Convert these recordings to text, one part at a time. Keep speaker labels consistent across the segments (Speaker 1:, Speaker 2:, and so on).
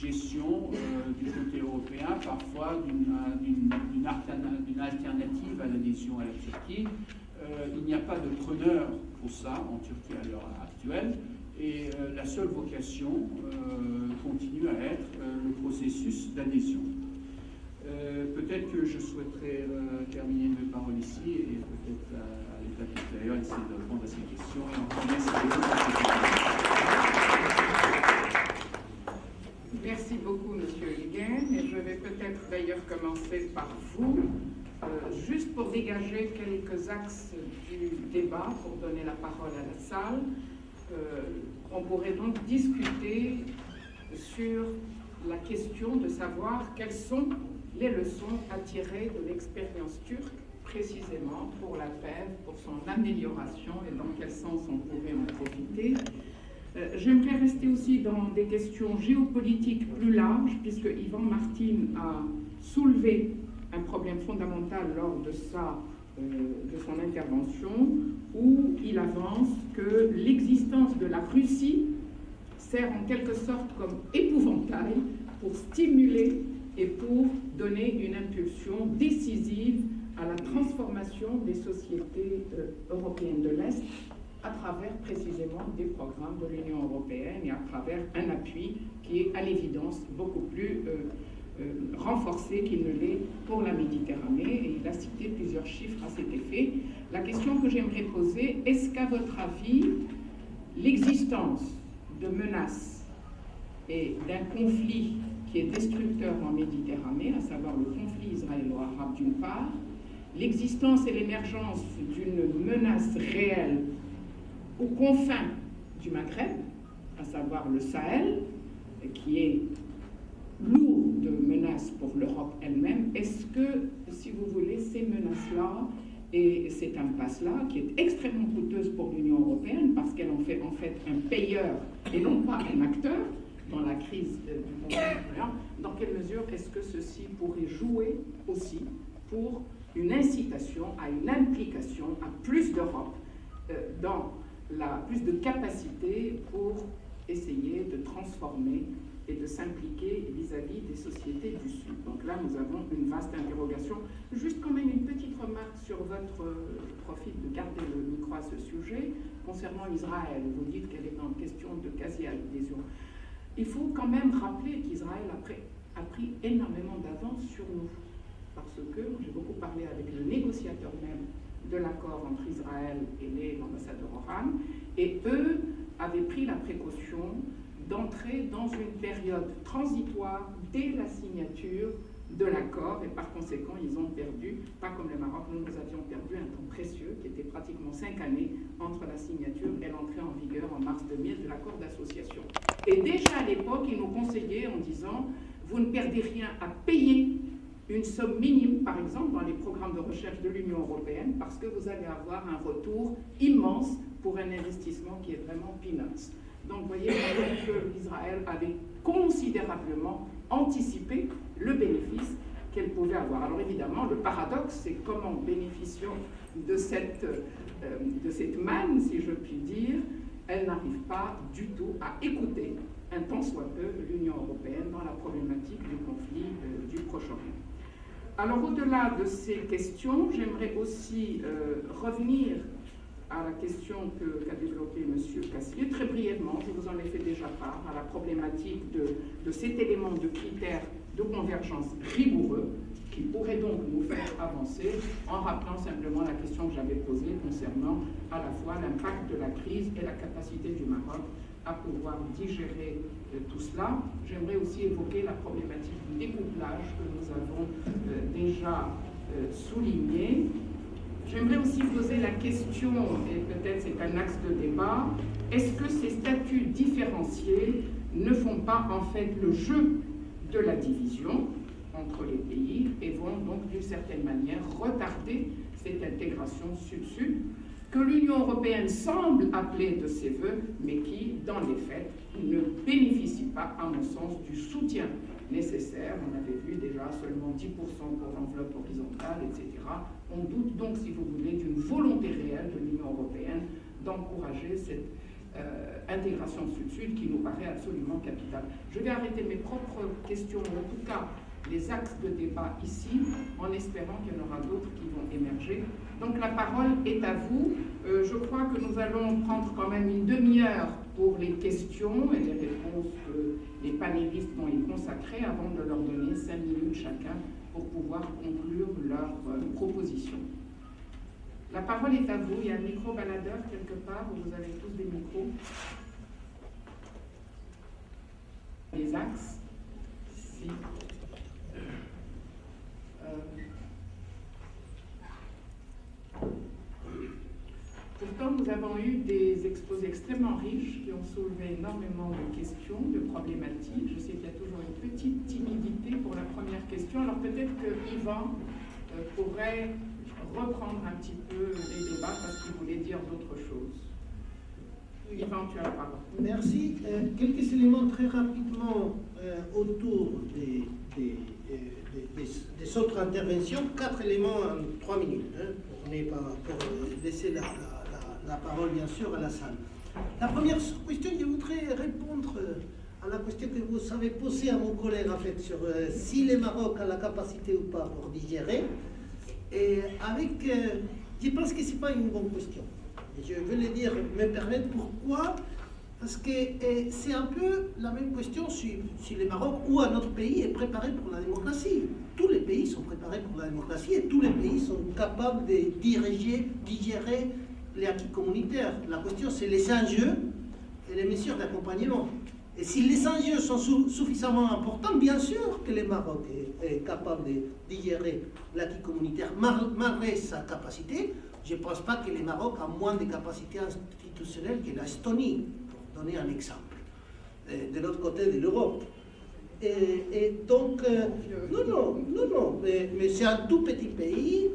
Speaker 1: suggestions du côté européen, parfois d'une alternative à l'adhésion à la Turquie. Il n'y a pas de preneur pour ça en Turquie à l'heure actuelle, et la seule vocation continue à être le processus d'adhésion. Peut-être que je souhaiterais terminer mes paroles ici et peut-être à l'étape ultérieure essayer de répondre à ces questions et en
Speaker 2: Merci beaucoup, Monsieur Huygen, et je vais peut-être d'ailleurs commencer par vous, juste pour dégager quelques axes du débat, pour donner la parole à la salle. On pourrait donc discuter sur la question de savoir quelles sont les leçons à tirer de l'expérience turque, précisément pour la paix, pour son amélioration et dans quel sens on pourrait en profiter. J'aimerais rester aussi dans des questions géopolitiques plus larges, puisque Ivan Martin a soulevé un problème fondamental lors de son intervention, où il avance que l'existence de la Russie sert en quelque sorte comme épouvantail pour stimuler et pour donner une impulsion décisive à la transformation des sociétés européennes de l'Est à travers précisément des programmes de l'Union européenne et à travers un appui qui est à l'évidence beaucoup plus renforcé qu'il ne l'est pour la Méditerranée, et il a cité plusieurs chiffres à cet effet. La question que j'aimerais poser, est-ce qu'à votre avis, l'existence de menaces et d'un conflit qui est destructeur en Méditerranée, à savoir le conflit israélo-arabe d'une part, l'existence et l'émergence d'une menace réelle aux confins du Maghreb, à savoir le Sahel, qui est lourd de menaces pour l'Europe elle-même, est-ce que, si vous voulez, ces menaces-là et cette impasse-là, qui est extrêmement coûteuse pour l'Union européenne, parce qu'elle en fait un payeur et non pas un acteur dans la crise du conflit, dans quelle mesure est-ce que ceci pourrait jouer aussi pour une incitation à une implication, à plus d'Europe, dans plus de capacité pour essayer de transformer et de s'impliquer vis-à-vis des sociétés du Sud. Donc là, nous avons une vaste interrogation. Juste quand même une petite remarque sur votre profil de garder le micro à ce sujet. Concernant Israël, vous dites qu'elle est en question de quasi-adhésion. Il faut quand même rappeler qu'Israël a pris énormément d'avance sur nous. Parce que j'ai beaucoup parlé avec le négociateur même de l'accord entre Israël et l'ambassadeur Oran, et eux avaient pris la précaution d'entrer dans une période transitoire dès la signature de l'accord, et par conséquent, ils ont perdu, pas comme le Maroc, nous avions perdu un temps précieux, qui était pratiquement 5 années entre la signature et l'entrée en vigueur en mars 2000 de l'accord d'association. Et déjà à l'époque, ils nous conseillaient en disant, vous ne perdez rien à payer une somme minime, par exemple, dans les programmes de recherche de l'Union européenne, parce que vous allez avoir un retour immense pour un investissement qui est vraiment peanuts. Donc, vous voyez que l'Israël avait considérablement anticipé le bénéfice qu'elle pouvait avoir. Alors, évidemment, le paradoxe, c'est comment, bénéficiant de cette manne, si je puis dire, elle n'arrive pas du tout à écouter, un tant soit peu, l'Union européenne dans la problématique du conflit du Proche-Orient. Alors, au-delà de ces questions, j'aimerais aussi revenir à la question qu'a développée M. Cassier. Très brièvement, je vous en ai fait déjà part, à la problématique de cet élément de critères de convergence rigoureux qui pourrait donc nous faire avancer, en rappelant simplement la question que j'avais posée concernant à la fois l'impact de la crise et la capacité du Maroc à pouvoir digérer tout cela. J'aimerais aussi évoquer la problématique du découplage que nous avons déjà souligné. J'aimerais aussi poser la question, et peut-être c'est un axe de débat, est-ce que ces statuts différenciés ne font pas en fait le jeu de la division entre les pays et vont donc d'une certaine manière retarder cette intégration sud-sud que l'Union européenne semble appeler de ses voeux, mais qui, dans les faits, ne bénéficie pas, à mon sens, du soutien nécessaire. On avait vu déjà seulement 10% pour l'enveloppe horizontale, etc. On doute donc, si vous voulez, d'une volonté réelle de l'Union européenne d'encourager cette intégration sud-sud qui nous paraît absolument capitale. Je vais arrêter mes propres questions, ou en tout cas les axes de débat ici, en espérant qu'il y en aura d'autres qui vont émerger. Donc la parole est à vous. Je crois que nous allons prendre quand même une demi-heure pour les questions et les réponses que les panélistes vont y consacrer avant de leur donner 5 minutes chacun pour pouvoir conclure leur proposition. La parole est à vous. Il y a un micro-baladeur quelque part où vous avez tous des micros. Les axes. Si. Pourtant, nous avons eu des exposés extrêmement riches qui ont soulevé énormément de questions, de problématiques. Je sais qu'il y a toujours une petite timidité pour la première question. Alors peut-être que Yvan pourrait reprendre un petit peu les débats parce qu'il voulait dire d'autres choses. Yvan, tu as la parole.
Speaker 3: Merci. Quelques éléments très rapidement autour des autres interventions. 4 éléments en 3 minutes, pour laisser la parole bien sûr à la salle. La première question, je voudrais répondre à la question que vous avez posée à mon collègue en fait sur si le Maroc a la capacité ou pas pour digérer. Et je pense que ce n'est pas une bonne question. Et je veux le dire, me permettre pourquoi. Parce que c'est un peu la même question si le Maroc ou un autre pays est préparé pour la démocratie. Tous les pays sont préparés pour la démocratie et tous les pays sont capables de digérer les acquis communautaires. La question, c'est les enjeux et les mesures d'accompagnement. Et si les enjeux sont suffisamment importants, bien sûr que le Maroc est capable de digérer l'acquis communautaire malgré sa capacité. Je ne pense pas que le Maroc a moins de capacité institutionnelle que l'Estonie, pour donner un exemple, de l'autre côté de l'Europe. Et donc, non, mais c'est un tout petit pays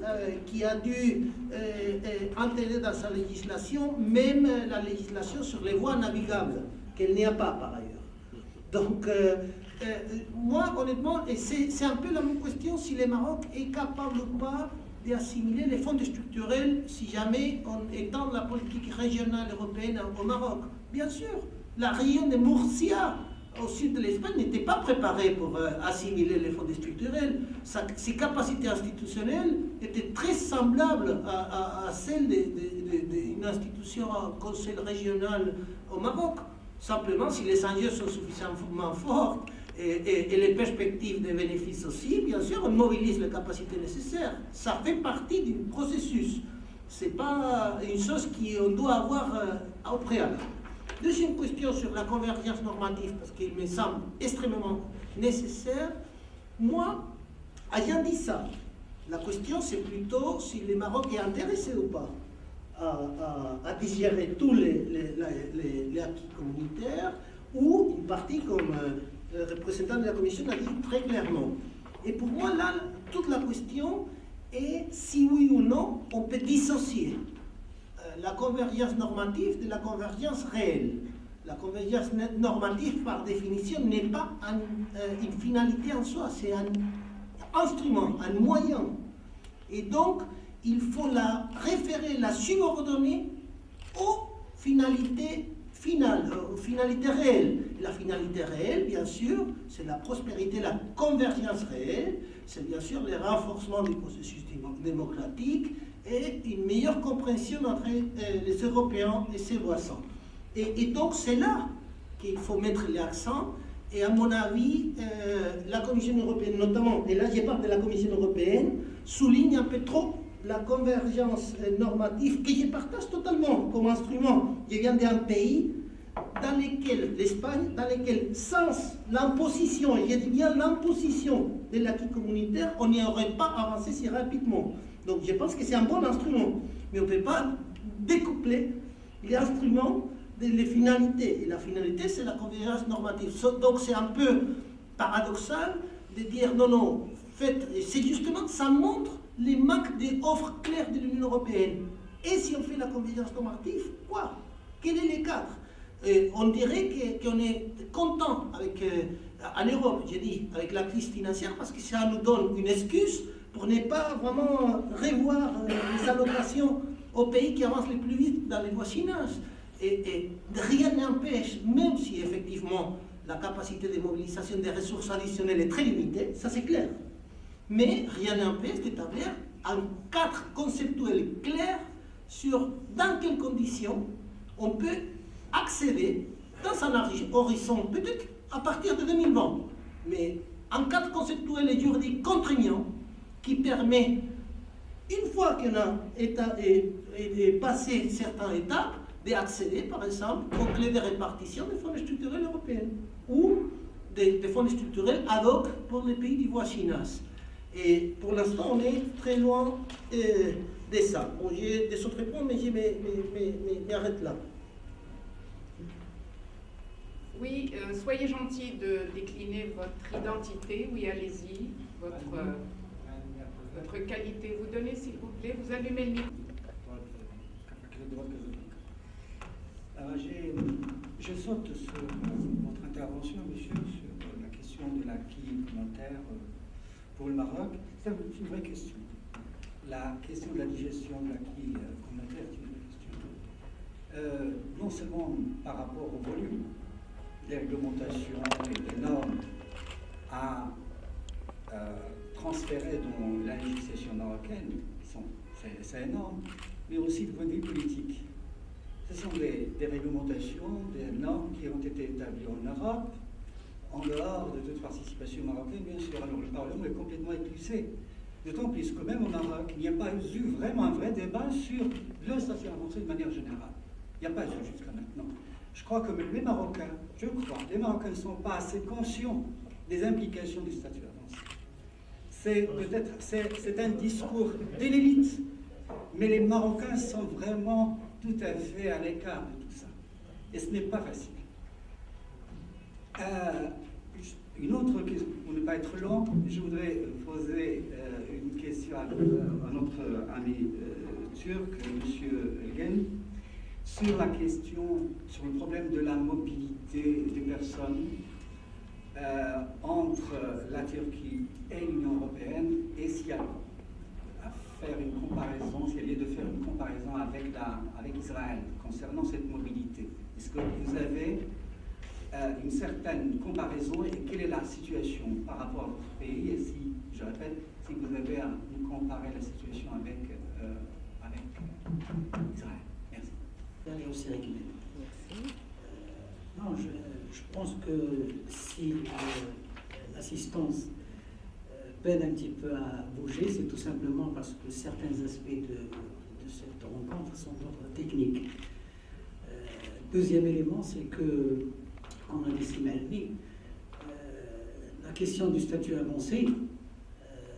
Speaker 3: qui a dû intégrer dans sa législation même la législation sur les voies navigables, qu'elle n'y a pas par ailleurs. Donc, moi, honnêtement, et c'est un peu la même question si le Maroc est capable ou pas d'assimiler les fonds structurels si jamais on étend la politique régionale européenne au Maroc. Bien sûr, la région de Murcia, au sud de l'Espagne, n'était pas préparée pour assimiler les fonds structurels. Ses capacités institutionnelles étaient très semblables à celles d'une institution, un conseil régional au Maroc. Simplement, si les enjeux sont suffisamment forts et les perspectives de bénéfices aussi, bien sûr, on mobilise les capacités nécessaires. Ça fait partie du processus. Ce n'est pas une chose qu'on doit avoir au préalable. Deuxième question sur la convergence normative, parce qu'il me semble extrêmement nécessaire. Moi, ayant dit ça, la question c'est plutôt si le Maroc est intéressé ou pas à digérer tous les acquis communautaires, ou une partie, comme le représentant de la Commission a dit très clairement. Et pour moi, là, toute la question est si oui ou non on peut dissocier la convergence normative de la convergence réelle. La convergence normative, par définition, n'est pas une finalité en soi, c'est un instrument, un moyen. Et donc, il faut la référer, la subordonner aux finalités finales, aux finalités réelles. Et la finalité réelle, bien sûr, c'est la prospérité, la convergence réelle, c'est bien sûr le renforcement du processus démocratique et une meilleure compréhension entre les Européens et ses voisins. Et donc, c'est là qu'il faut mettre l'accent. Et à mon avis, la Commission européenne, notamment, et là je parle de la Commission européenne, souligne un peu trop la convergence normative que je partage totalement comme instrument. Je viens d'un pays dans lequel, l'Espagne, dans lequel, sans l'imposition, et je dis bien l'imposition de l'acquis communautaire, on n'y aurait pas avancé si rapidement. Donc je pense que c'est un bon instrument, mais on ne peut pas découpler l'instrument des finalités. Et la finalité, c'est la convergence normative. Donc c'est un peu paradoxal de dire non, faites. Et c'est justement, ça montre les manques d'offres claires de l'Union européenne. Et si on fait la convergence normative, quoi? Quel est le cadre? On dirait qu'on est content avec, à l'Europe, j'ai dit, avec la crise financière, parce que ça nous donne une excuse pour ne pas vraiment revoir les allocations aux pays qui avancent le plus vite dans les voisinages. Et rien n'empêche, même si effectivement la capacité de mobilisation des ressources additionnelles est très limitée, ça c'est clair, mais rien n'empêche d'établir un cadre conceptuel clair sur dans quelles conditions on peut accéder dans un horizon peut-être à partir de 2020, mais un cadre conceptuel et juridique contraignant qui permet, une fois qu'on a passé certaines étapes, d'accéder, par exemple, aux clés de répartition des fonds structurels européens ou des fonds structurels ad hoc pour les pays du voisinage. Et pour l'instant, on est très loin de ça. Bon, j'ai des autres points, mais je m'arrête là.
Speaker 2: Oui, soyez gentil de décliner votre identité. Oui, allez-y. Votre qualité. Vous donnez, s'il vous plaît. Vous allumez le micro.
Speaker 4: Je saute sur votre intervention, monsieur, sur la question de l'acquis communautaire pour le Maroc. C'est une vraie question. La question de la digestion de l'acquis communautaire est une vraie question. Non seulement par rapport au volume des réglementations et des normes à transférer dans la législation marocaine, c'est énorme, mais aussi de point de vue politique. Ce sont des réglementations, des normes qui ont été établies en Europe, en dehors de toute participation marocaine, bien sûr. Alors le Parlement est complètement éclipsé. D'autant plus que même au Maroc, il n'y a pas eu vraiment un vrai débat sur le statut avancé de manière générale. Il n'y a pas eu jusqu'à maintenant. Je crois que les Marocains, ne sont pas assez conscients des implications du statut avancé. C'est un discours de l'élite, mais les Marocains sont vraiment tout à fait à l'écart de tout ça. Et ce n'est pas facile. Une autre question, pour ne pas être long, je voudrais poser une question à notre ami turc, M. Elgen, sur la question, sur le problème de la mobilité des personnes entre la Turquie et l'Union européenne, et s'il y a à faire une comparaison, s'il y a lieu de faire une comparaison avec Israël concernant cette mobilité. Est-ce que vous avez une certaine comparaison et quelle est la situation par rapport à votre pays, et si, je répète, si vous avez à nous comparer la situation avec Israël. Merci.
Speaker 5: Merci. Non, je pense que si l'assistance peine un petit peu à bouger, c'est tout simplement parce que certains aspects de cette rencontre sont d'ordre technique. Deuxième élément, c'est que, comme l'a dit Simalmi, la question du statut avancé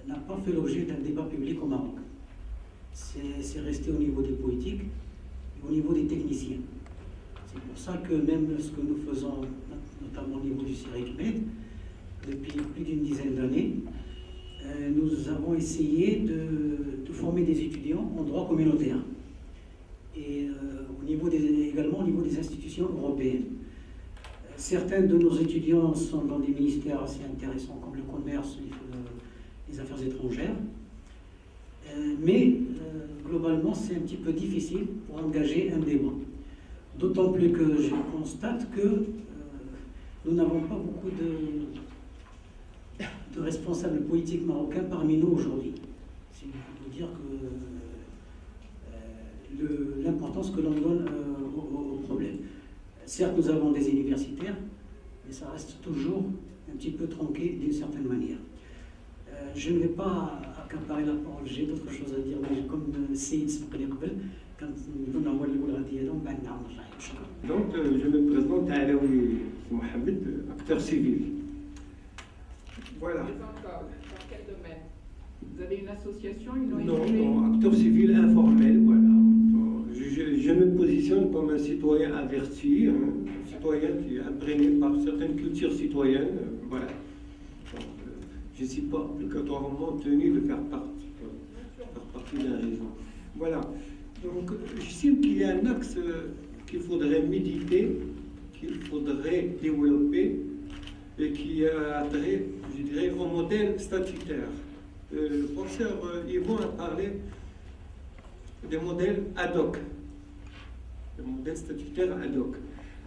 Speaker 5: n'a pas fait l'objet d'un débat public au Maroc. C'est resté au niveau des politiques et au niveau des techniciens. C'est pour ça que même ce que nous faisons, notamment au niveau du CIRECMED, depuis plus d'une dizaine d'années, nous avons essayé de former des étudiants en droit communautaire et également au niveau des institutions européennes. Certains de nos étudiants sont dans des ministères assez intéressants comme le commerce, les affaires étrangères, mais globalement c'est un petit peu difficile pour engager un débat. D'autant plus que je constate que nous n'avons pas beaucoup de responsables politiques marocains parmi nous aujourd'hui. C'est pour dire que l'importance que l'on donne au problème. Certes, nous avons des universitaires, mais ça reste toujours un petit peu tronqué d'une certaine manière. Je ne vais pas accaparer la parole, j'ai d'autres choses à dire, mais comme Seyd Sbqliqbel, quand nous avons
Speaker 6: donc, je me présente à Alaoui Mohamed, acteur civil. Voilà.
Speaker 2: Mais encore, dans quel domaine? Vous avez une association, une ONG?
Speaker 6: Non, acteur civil informel, voilà. Je me positionne comme un citoyen averti, un citoyen qui est imprégné par certaines cultures citoyennes, voilà. Donc, je ne suis pas obligatoirement tenu de faire partie d'un réseau. Voilà. Donc, j'estime qu'il y a un axe qu'il faudrait méditer, qu'il faudrait développer, et qui a trait, je dirais, au modèle statutaire. Le professeur Yvon a parlé des modèles ad hoc. le modèle statutaire ad hoc.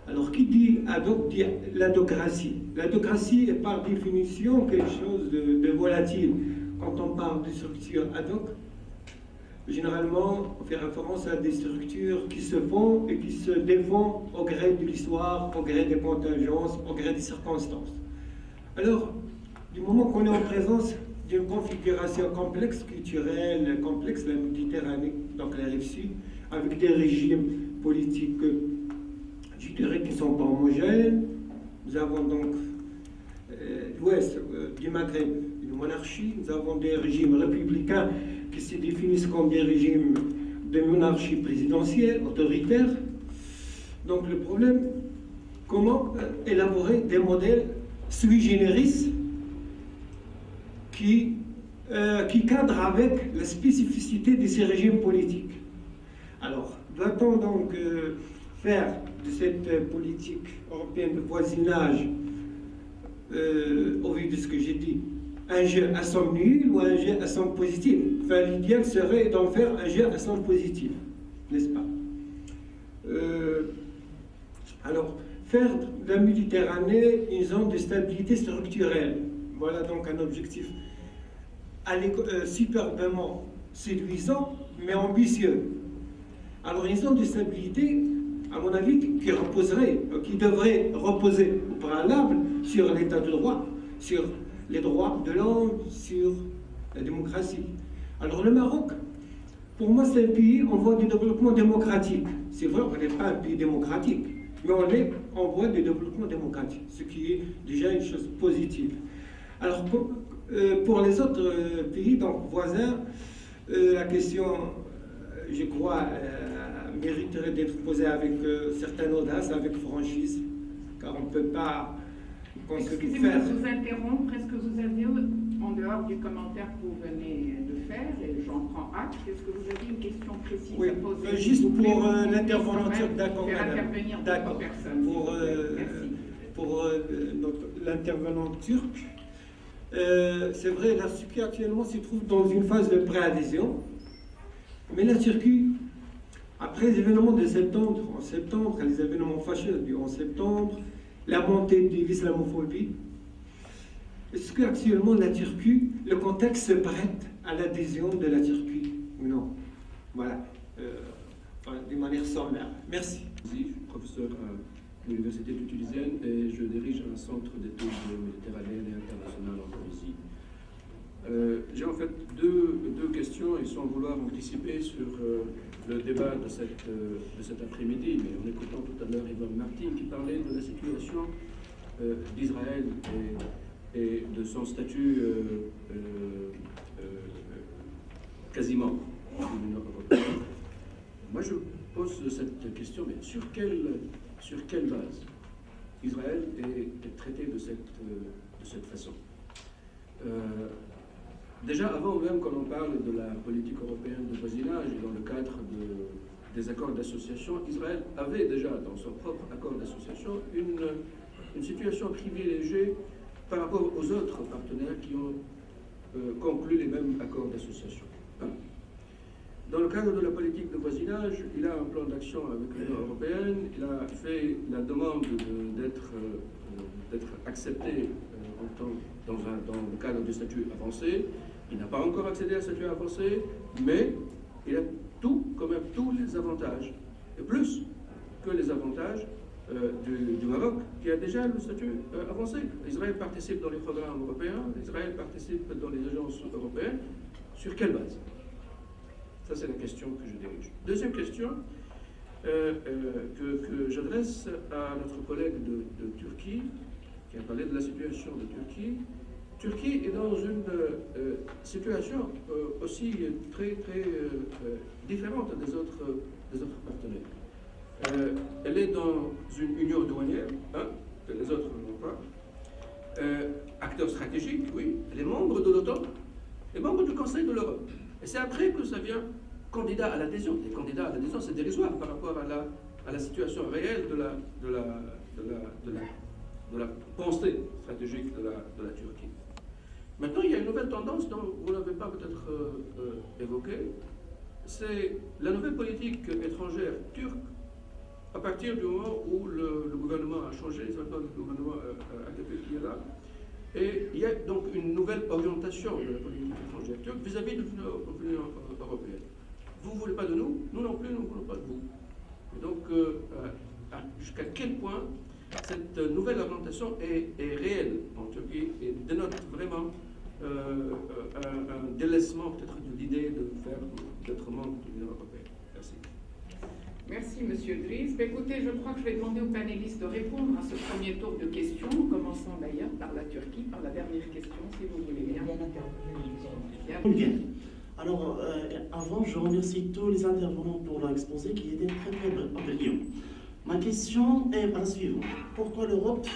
Speaker 6: Alors, qui dit ad hoc dit l'adhocratie. L'adhocratie est par définition quelque chose de volatile. Quand on parle de structure ad hoc, généralement, on fait référence à des structures qui se font et qui se défont au gré de l'histoire, au gré des contingences, au gré des circonstances. Alors, du moment qu'on est en présence d'une configuration complexe, culturelle, complexe, la Méditerranée, donc la rive sud, avec des régimes politiques, je dirais, qui ne sont pas homogènes. Nous avons donc l'ouest du Maghreb, une monarchie. Nous avons des régimes républicains qui se définissent comme des régimes de monarchie présidentielle, autoritaire. Donc le problème, comment élaborer des modèles sui generis qui cadrent avec la spécificité de ces régimes politiques. Alors, doit-on donc faire de cette politique européenne de voisinage, au vu de ce que j'ai dit, un jeu à somme nulle ou un jeu à somme positive? Enfin, l'idéal serait d'en faire un jeu à somme positive, n'est-ce pas? Alors, faire de la Méditerranée une zone de stabilité structurelle, voilà donc un objectif superbement séduisant, mais ambitieux. Alors, une zone de stabilité, à mon avis, qui devrait reposer au préalable sur l'état de droit, sur les droits de l'homme, sur la démocratie. Alors le Maroc, pour moi, c'est un pays en voie de développement démocratique. C'est vrai, on n'est pas un pays démocratique, mais on est en voie de développement démocratique, ce qui est déjà une chose positive. Alors pour les autres pays, donc voisins, la question, je crois, mériterait d'être posée avec certaine audace, avec franchise, car on ne peut pas
Speaker 2: Excusez-moi de vous interrompre. Est-ce que vous avez, en dehors du commentaire que vous venez de faire, et j'en prends acte, est-ce que vous avez une question précise à poser?
Speaker 6: Juste pour l'intervention, d'accord,
Speaker 2: faire
Speaker 6: madame.
Speaker 2: intervenir
Speaker 6: D'accord.
Speaker 2: d'autres personnes.
Speaker 6: Pour l'intervenant turc, c'est vrai, la Turquie actuellement se trouve dans une phase de préadhésion, mais la Turquie, après les événements de septembre, les événements fâcheux du 11 septembre, la montée de l'islamophobie, est-ce qu'actuellement la Turquie, le contexte se prête à l'adhésion de la Turquie ou non? Voilà, de manière sommaire. Merci.
Speaker 7: Je suis professeur à l'Université de Tunisienne et je dirige un centre d'études méditerranéennes et internationales en Tunisie. J'ai en fait deux questions et sans vouloir anticiper sur le débat de cet après-midi, mais en écoutant tout à l'heure Yvan Martin qui parlait de la situation d'Israël et de son statut quasiment de l'Union européenne. Moi je pose cette question, mais sur quelle base Israël est traité de cette façon? Déjà, avant même que l'on parle de la politique européenne de voisinage et dans le cadre des accords d'association, Israël avait déjà dans son propre accord d'association une situation privilégiée par rapport aux autres partenaires qui ont conclu les mêmes accords d'association. Dans le cadre de la politique de voisinage, il a un plan d'action avec l'Union européenne, il a fait la demande d'être accepté dans le cadre du statut avancé. Il n'a pas encore accédé à un statut avancé, mais il a quand même tous les avantages, et plus que les avantages du Maroc, qui a déjà le statut avancé. Israël participe dans les programmes européens, Israël participe dans les agences européennes. Sur quelle base? Ça, c'est la question que je dirige. Deuxième question que j'adresse à notre collègue de Turquie, qui a parlé de la situation de Turquie. Turquie est dans une situation aussi très différente des autres partenaires. Elle est dans une union douanière, que les autres n'ont pas. Acteur stratégique, oui. Elle est membre de l'OTAN, elle est membre du Conseil de l'Europe. Et c'est après que ça vient candidat à l'adhésion. Les candidats à l'adhésion, c'est dérisoire par rapport à la situation réelle de la pensée stratégique de la Turquie. Maintenant, il y a une nouvelle tendance dont vous n'avez pas peut-être évoqué, c'est la nouvelle politique étrangère turque à partir du moment où le gouvernement a changé, c'est maintenant le gouvernement AKP qui est là, et il y a donc une nouvelle orientation de la politique étrangère turque vis-à-vis de l'Union européenne. Vous ne voulez pas de nous, nous non plus, nous ne voulons pas de vous. Et donc, jusqu'à quel point cette nouvelle orientation est réelle en Turquie et dénote vraiment un délaissement peut-être de l'idée d'être membre de l'Union européenne. Merci.
Speaker 2: Merci, Monsieur Dries. Écoutez, je crois que je vais demander aux panélistes de répondre à ce premier tour de questions, commençant d'ailleurs par la Turquie, par la dernière question, si vous voulez bien.
Speaker 8: Bien. Alors, avant, je remercie tous les intervenants pour leur exposé qui était très très brillant. Ma question est la suivante. Pourquoi l'Europe,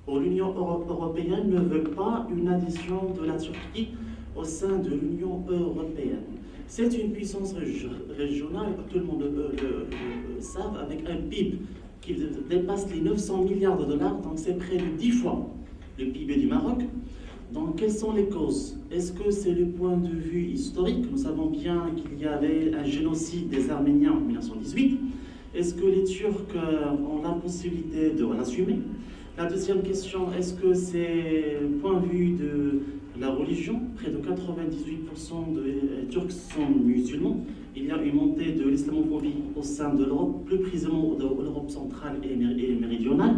Speaker 8: ou l'Union européenne, ne veut pas une adhésion de la Turquie au sein de l'Union européenne? C'est une puissance régionale, tout le monde le savent, avec un PIB qui dépasse les 900 milliards de dollars, donc c'est près de 10 fois le PIB du Maroc. Donc, quelles sont les causes? Est-ce que c'est le point de vue historique? Nous savons bien qu'il y avait un génocide des Arméniens en 1918. Est-ce que les Turcs ont la possibilité de l'assumer? La deuxième question, est-ce que c'est le point de vue de la religion? Près de 98% des Turcs sont musulmans. Il y a une montée de l'islamophobie au sein de l'Europe, plus précisément de l'Europe centrale et méridionale.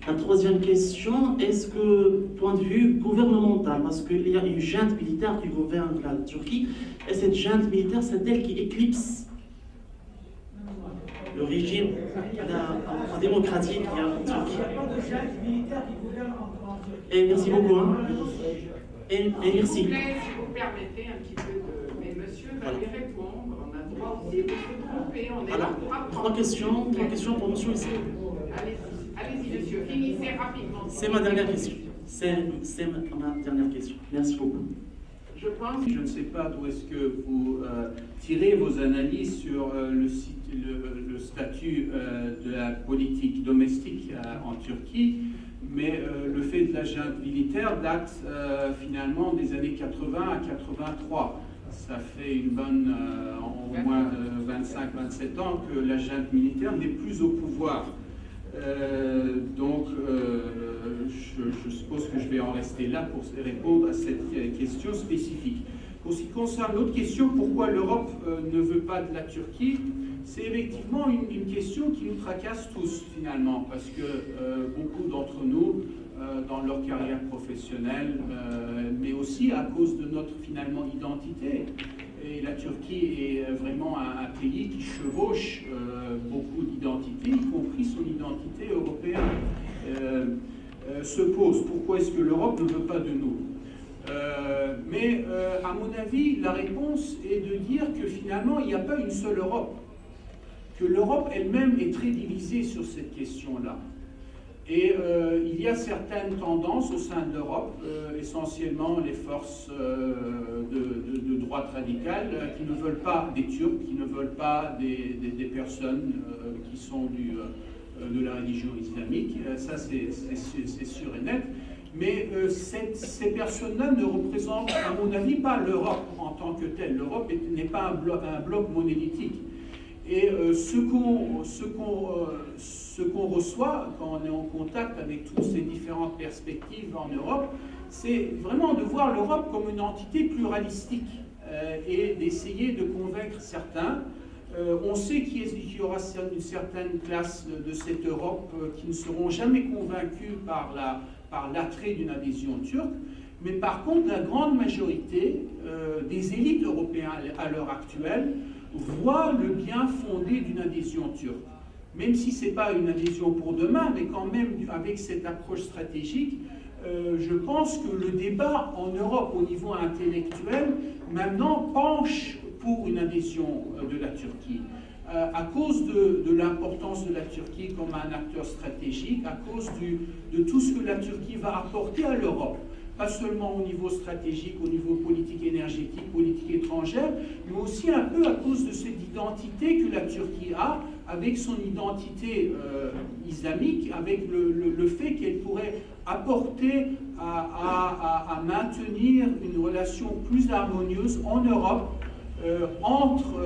Speaker 8: La troisième question, est-ce que, point de vue gouvernemental, parce qu'il y a une junte militaire qui gouverne la Turquie, et cette junte militaire, c'est elle qui éclipse le régime démocratique qu'il y a en Turquie. Et merci beaucoup. Hein. Et merci.
Speaker 2: S'il vous plaît, si vous permettez un petit peu de... Mais monsieur va y répondre, on a droit aussi de se tromper, on est là pour apprendre.
Speaker 8: Trois questions pour monsieur ici.
Speaker 2: Allez-y, monsieur, finissez rapidement.
Speaker 8: C'est ma dernière question. C'est ma dernière question. Merci beaucoup.
Speaker 2: Je pense...
Speaker 1: Je ne sais pas d'où est-ce que vous tirez vos analyses sur le statut de la politique domestique en Turquie, mais le fait de la junte militaire date finalement des années 80 à 83. Ça fait une bonne, au moins 25-27 ans que la junte militaire n'est plus au pouvoir. Donc, je suppose que je vais en rester là pour répondre à cette question spécifique. Pour ce qui concerne l'autre question, pourquoi l'Europe ne veut pas de la Turquie, c'est effectivement une question qui nous tracasse tous finalement, parce que beaucoup d'entre nous, dans leur carrière professionnelle, mais aussi à cause de notre finalement identité. Et la Turquie est vraiment un pays qui chevauche beaucoup d'identités, y compris son identité européenne. Se pose pourquoi est-ce que l'Europe ne veut pas de nous? Mais à mon avis, la réponse est de dire que finalement, il n'y a pas une seule Europe, que l'Europe elle-même est très divisée sur cette question-là. Et il y a certaines tendances au sein de l'Europe, essentiellement les forces de droite radicale, qui ne veulent pas des Turcs, qui ne veulent pas des personnes qui sont de la religion islamique. Ça, c'est sûr et net. Mais ces personnes-là ne représentent, à mon avis, pas l'Europe en tant que telle. L'Europe n'est pas un bloc monolithique. Et ce qu'on reçoit quand on est en contact avec toutes ces différentes perspectives en Europe, c'est vraiment de voir l'Europe comme une entité pluralistique et d'essayer de convaincre certains. On sait qu'il y aura une certaine classe de cette Europe qui ne seront jamais convaincus par l'attrait d'une adhésion turque, mais par contre, la grande majorité des élites européennes à l'heure actuelle voient le bien fondé d'une adhésion turque. Même si ce n'est pas une adhésion pour demain, mais quand même avec cette approche stratégique, je pense que le débat en Europe au niveau intellectuel maintenant penche pour une adhésion de la Turquie. À cause de l'importance de la Turquie comme un acteur stratégique, à cause de tout ce que la Turquie va apporter à l'Europe, pas seulement au niveau stratégique, au niveau politique énergétique, politique étrangère, mais aussi un peu à cause de cette identité que la Turquie a, avec son identité islamique, avec le fait qu'elle pourrait apporter à maintenir une relation plus harmonieuse en Europe entre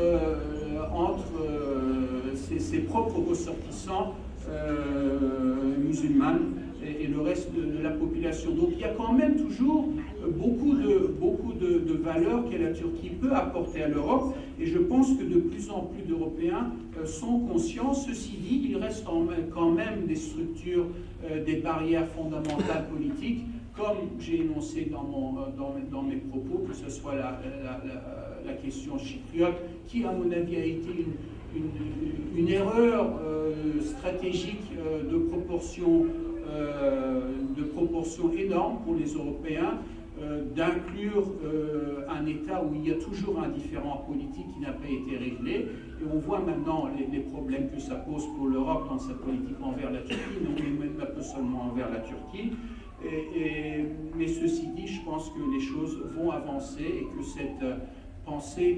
Speaker 1: ses propres ressortissants musulmans et le reste de la population. Donc il y a quand même toujours beaucoup de valeurs que la Turquie peut apporter à l'Europe, et je pense que de plus en plus d'Européens sont conscients. Ceci dit, il reste quand même des structures, des barrières fondamentales politiques, comme j'ai énoncé dans mes propos, que ce soit la question chypriote, qui à mon avis a été une erreur stratégique de proportion énorme pour les Européens, d'inclure un État où il y a toujours un différend politique qui n'a pas été réglé. Et on voit maintenant les problèmes que ça pose pour l'Europe dans sa politique envers la Turquie, non mais même pas seulement envers la Turquie. Mais ceci dit, je pense que les choses vont avancer et que cette pensée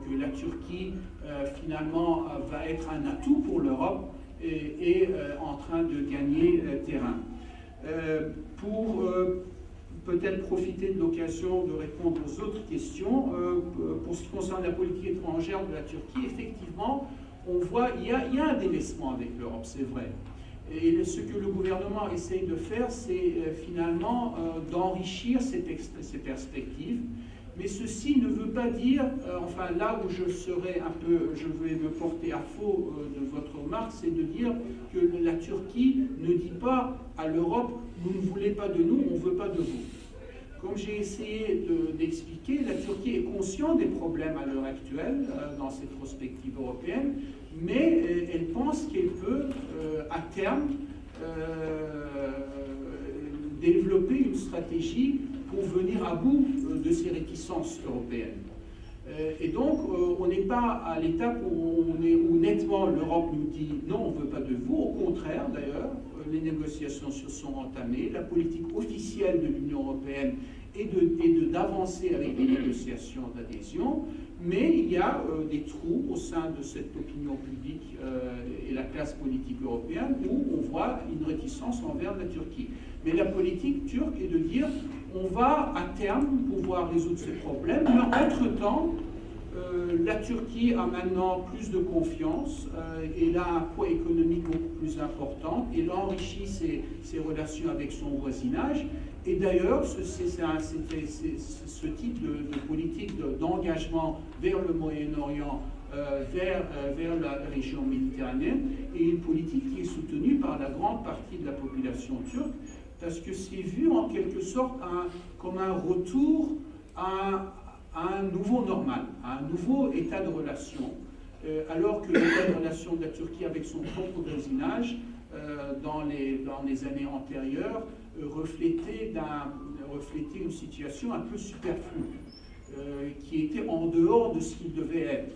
Speaker 1: que la Turquie finalement va être un atout pour l'Europe est en train de gagner terrain. Pour peut-être profiter de l'occasion de répondre aux autres questions, pour ce qui concerne la politique étrangère de la Turquie, effectivement, on voit il y a un délaissement avec l'Europe, c'est vrai. Et ce que le gouvernement essaye de faire, c'est finalement d'enrichir ces perspectives. Mais ceci ne veut pas dire, enfin là où je vais me porter à faux de votre remarque, c'est de dire que la Turquie ne dit pas à l'Europe, vous ne voulez pas de nous, on ne veut pas de vous. Comme j'ai essayé d'expliquer, la Turquie est consciente des problèmes à l'heure actuelle dans cette prospective européenne, mais elle pense qu'elle peut à terme développer une stratégie pour venir à bout de ces réticences européennes. Et donc, on n'est pas à l'étape où nettement l'Europe nous dit non, on ne veut pas de vous. Au contraire, d'ailleurs, les négociations se sont entamées. La politique officielle de l'Union européenne est d'avancer avec les négociations d'adhésion, mais il y a des trous au sein de cette opinion publique et la classe politique européenne où on voit une réticence envers la Turquie. Mais la politique turque est de dire on va à terme pouvoir résoudre ces problèmes, mais entre-temps, la Turquie a maintenant plus de confiance, elle a un poids économique beaucoup plus important, elle enrichit ses relations avec son voisinage, et d'ailleurs, ce type de politique d'engagement vers le Moyen-Orient, vers la région méditerranéenne, est une politique qui est soutenue par la grande partie de la population turque, parce que c'est vu en quelque sorte comme un retour à un nouveau normal, à un nouveau état de relation, alors que l'état de relation de la Turquie avec son propre voisinage, dans les années antérieures, reflétait une situation un peu superflue, qui était en dehors de ce qu'il devait être.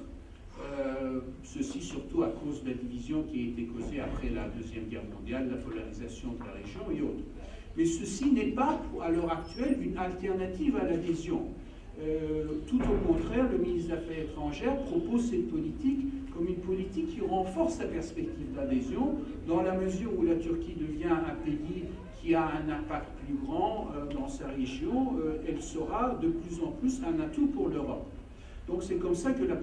Speaker 1: Ceci surtout à cause de la division qui a été causée après la Deuxième Guerre mondiale, la polarisation de la région et autres. Mais ceci n'est pas, à l'heure actuelle, une alternative à l'adhésion. Tout au contraire, le ministre des Affaires étrangères propose cette politique comme une politique qui renforce la perspective d'adhésion, dans la mesure où la Turquie devient un pays qui a un impact plus grand dans sa région, elle sera de plus en plus un atout pour l'Europe. Donc c'est comme ça que la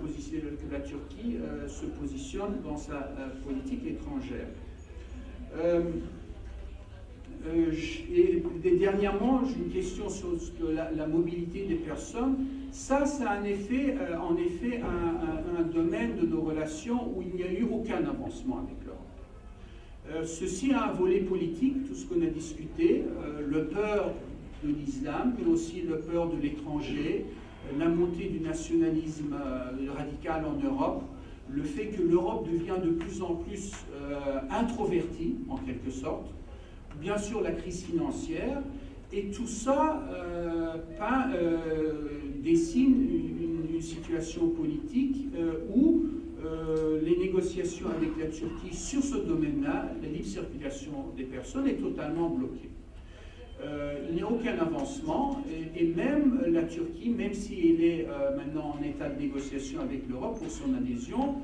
Speaker 1: Turquie se positionne dans sa politique étrangère. Et dernièrement, j'ai une question sur la mobilité des personnes. Ça, c'est en effet un domaine de nos relations où il n'y a eu aucun avancement avec l'Europe. Ceci a un volet politique, tout ce qu'on a discuté, le peur de l'islam, mais aussi le peur de l'étranger, la montée du nationalisme radical en Europe, le fait que l'Europe devient de plus en plus introvertie, en quelque sorte, bien sûr la crise financière, et tout ça dessine une situation politique où les négociations avec la Turquie sur ce domaine-là, la libre circulation des personnes, est totalement bloquée. Il n'y a aucun avancement, et même la Turquie, même si elle est maintenant en état de négociation avec l'Europe pour son adhésion,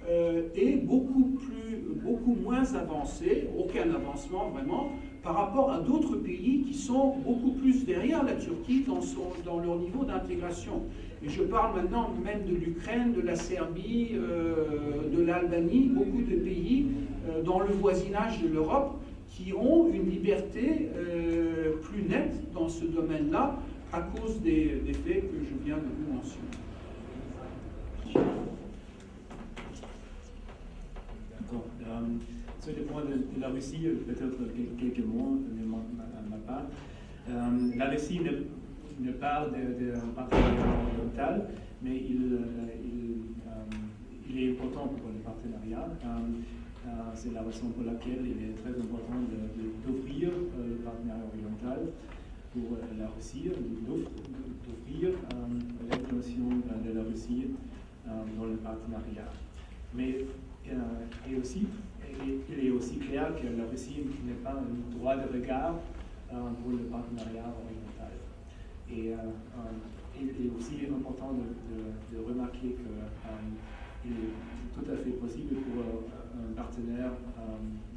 Speaker 1: est beaucoup moins avancée, aucun avancement vraiment, par rapport à d'autres pays qui sont beaucoup plus derrière la Turquie dans leur niveau d'intégration. Et je parle maintenant même de l'Ukraine, de la Serbie, de l'Albanie, beaucoup de pays dans le voisinage de l'Europe qui ont une liberté plus nette dans ce domaine-là à cause des faits que je viens de vous mentionner.
Speaker 9: D'accord. Sur le point de la Russie, peut-être quelques mots de ma part. La Russie ne parle d'un partenariat oriental, mais il est important pour le partenariat. C'est la raison pour laquelle il est très important d'offrir le partenariat oriental pour la Russie, d'offrir l'intention de la Russie dans le partenariat. Mais il est aussi clair que la Russie n'est pas un droit de regard pour le partenariat oriental. Et il est aussi important de remarquer qu'il est tout à fait possible pour un partenaire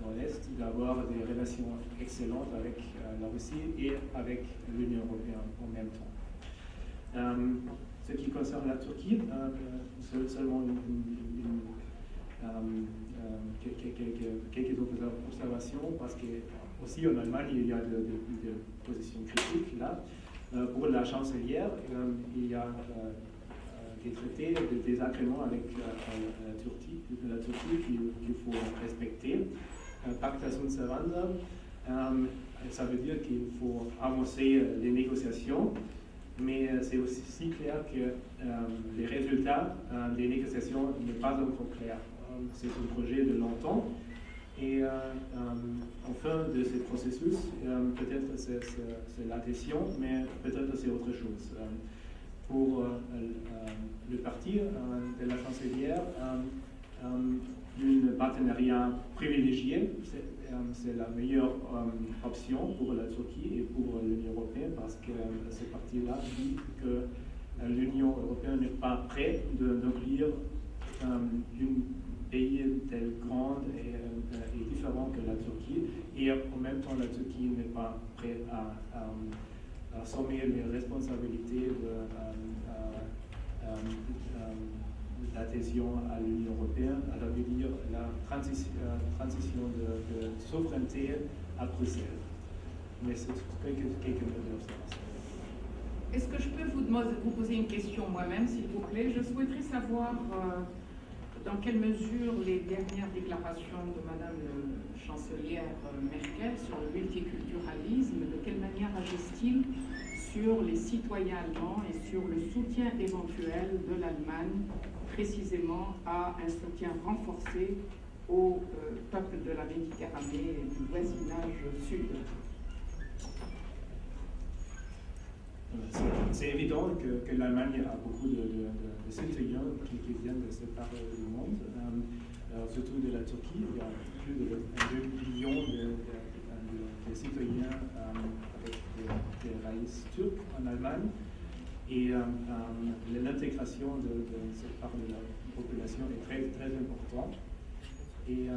Speaker 9: dans l'Est d'avoir des relations excellentes avec la Russie et avec l'Union européenne en même temps. Ce qui concerne la Turquie, seulement quelques autres observations, parce que aussi en Allemagne il y a des positions critiques là. Pour la chancelière, il y a des traités, des désagréments avec la Turquie qu'il faut respecter. Pacta sunt servanda, ça veut dire qu'il faut avancer les négociations, mais c'est aussi clair que les résultats des négociations ne sont pas encore clairs. C'est un projet de longtemps. Et en fin de ce processus, peut-être c'est l'adhésion, mais peut-être c'est autre chose. Pour le parti de la chancelière, un partenariat privilégié, c'est la meilleure option pour la Turquie et pour l'Union européenne, parce que ce parti-là dit que l'Union européenne n'est pas prête d'accueillir un pays tel grand et différent que la Turquie, et en même temps la Turquie n'est pas prête à assumer les responsabilités d'adhésion à l'Union européenne, à dire la transition de souveraineté à Bruxelles. Mais c'est quelques observations.
Speaker 2: Est-ce que je peux vous poser une question moi-même, s'il vous plaît? Je souhaiterais savoir dans quelle mesure les dernières déclarations de Madame la chancelière Merkel sur le multiculturalisme, de quelle manière agissent-ils sur les citoyens allemands et sur le soutien éventuel de l'Allemagne, précisément à un soutien renforcé au peuple de la Méditerranée et du voisinage sud?
Speaker 9: C'est évident que l'Allemagne a beaucoup de citoyens qui viennent de cette part du monde, surtout de la Turquie. Il y a plus de 2 millions de citoyens avec des raíces turques en Allemagne. Et l'intégration de cette part de la population est très, très importante. Et